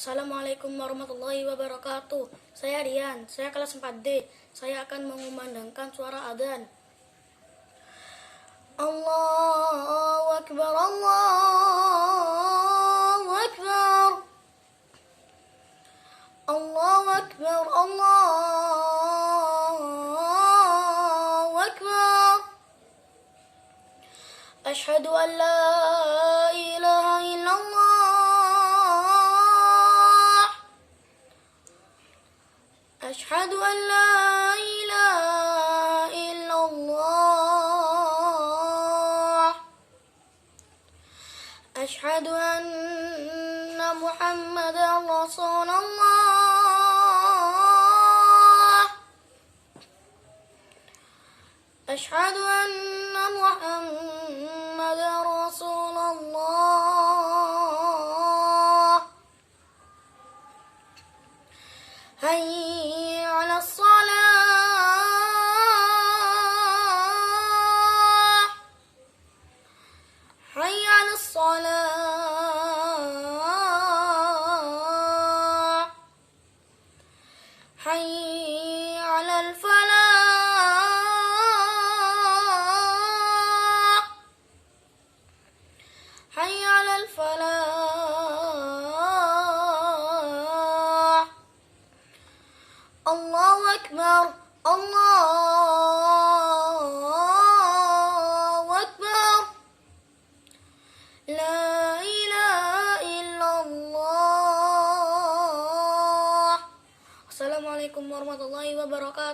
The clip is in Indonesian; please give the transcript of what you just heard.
Assalamualaikum warahmatullahi wabarakatuh. Saya Rian, saya kelas 4D. Saya akan mengumandangkan suara adzan. Allahu Akbar, Allahu Akbar. Allahu Akbar, Allahu Akbar. Asyhadu an la ilaha illallah. أشهد أن لا إله إلا الله أشهد أن محمدا رسول الله أشهد أن محمدا رسول الله حي على الصلاة حي على الصلاة حي على الفلاح حي على الفلاح Allahu Akbar, Allahu Akbar. La ilaha illallah. Assalamualaikum warahmatullahi wabarakatuh.